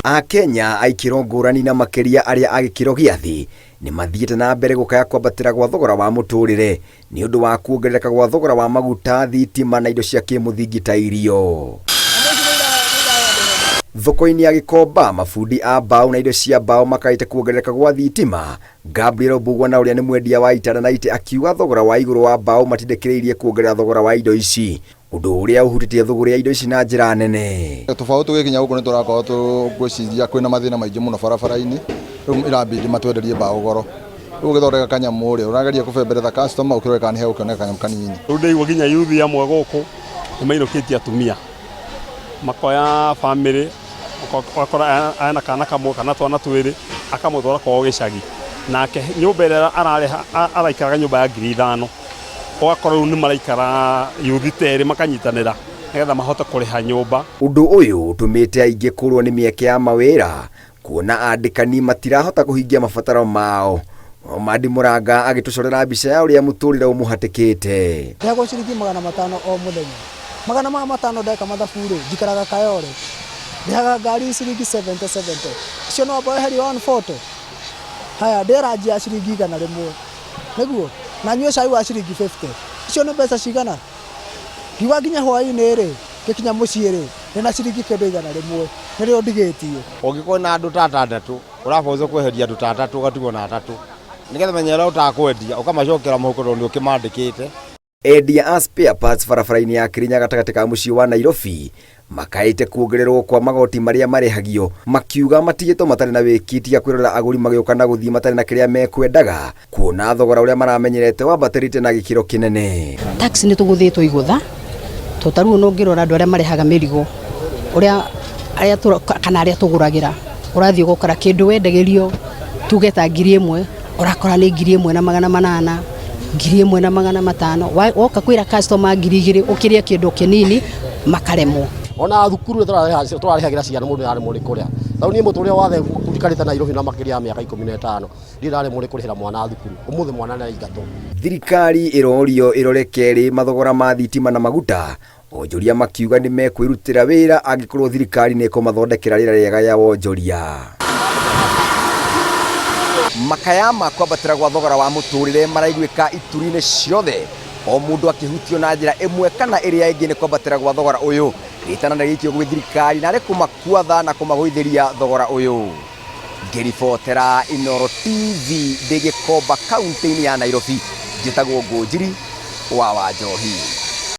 Akenya aikiro ngurani na makeria aria agikiro gia thi ni mathiete na mbere gukaya kwambatira gwa thogora wa muturire ni undu wa kuongerereka gwa thogora wa maguta, thitima na indo cia kimuthingi ta irio. Thoko-ini ya Gikomba mafundi a mbao na indo cia mbao makaite kuongerereka gwa thitima. Gabriel Bugwa na uria ni mwendia wa itara na ite akiuga thogora wa iguru wa mbao matindikiriirie kuongerera thogora wa indo ici, undu uria uhutitie thogora ya indo ici na njira nene. Tofauti gikinya guku ni turakorwo tugwiciria kwina mathina maingi muno barabara-ini, irabidi matwenderie mbao goro. Riu githondeka kanyamu ri urageria kubemberetha customer ukireka ni he ukioneka kanyamu kanini. Riu ndigwa ginya yuthi amwe guku ni mainukitie atumia makoya family wakora ana kana kamwe kana twana twiri akamutwara kwa gicagi nake nyumba ira araikaraga nyumba ya 5,000 ogakora riu ni maraikara yuthi teri makanyitanira nigetha mahote kuriha nyumba. Undu uyu utumite aingi kurwo ni mieke ya mawira kuona andikani matirahota kuhingia mabataro mao. Madi Muranga agitucorera mbica ya uria muturire umuhatikite. Ndego ciringi 500 o muthenya. 500 ndeka mathafuri njikaraga Kayole. Ndihaga ngari ciringi 70. Icio no mboe heri 140. Haya ndera njia ciringi 100 niguo na nyue cai wa ciringi 50. Icio ni mbeca cigana? Ngiwa nginya hwaini ri gikinya mucii ri ndina ciringi 100 nirio ndigitio. Ungikuwa na andu ta 6 urabozo kweheria andu ta 3 ugatigwo na 3 nigetha menyera utakwendia ukamacokera muhuko tondu ukimandikite. Endia a spare parts barabara-ini ya Kirinyaga gatagatĩ ka mucii wa Nairobi makaite kuongererwo kwa magoti maria marehagio, makiuga matigitwo matari na wikitia kwirora aguri magioka na guthii matari na kiria mekwendaga kuona thogora uria maramenyerete wambatirite na gikiro kinene. Tax ni tuguthitwo igutha totaru no ngirora andu aria marehaga mirigo uria kana aria tuguragira urathii gukora kindu wendagirio tugeta 1,000 urakora ni 1,800 1,500 woka kwira customer 2,000 ukiria kindu kinini makaremwo. Ona thukuru turarehagira ciana mundu ari muri kuria thau ni mutu uria wathe kurikanite Nairobi na makiria miaka 15 ndirare muri kurihira mwana thukuru umuthi mwana na igato. Thirikari irorio irorekeri mathogora ma thitima na maguta, onjoria makiuga ni mekwirutira wira angikorwo thirikari ni kumathondekera rira riega ya wonjoria. Makaya ma kwambatira gwa thogora wa muturire maraiguika ituri-ini ciothe, o mundu akihutio na njira imwe kana iria ingi ni kwambatira gwa thogora uyu. Ritana na gikio gwi thirikari na kumakuatha na kumagwithiria thogora uyu. Ngiribotera Inooro TV ndi Gikomba kaunti-ini ya Nairobi, njitagwo Ngũnjiri wa Wanjohi.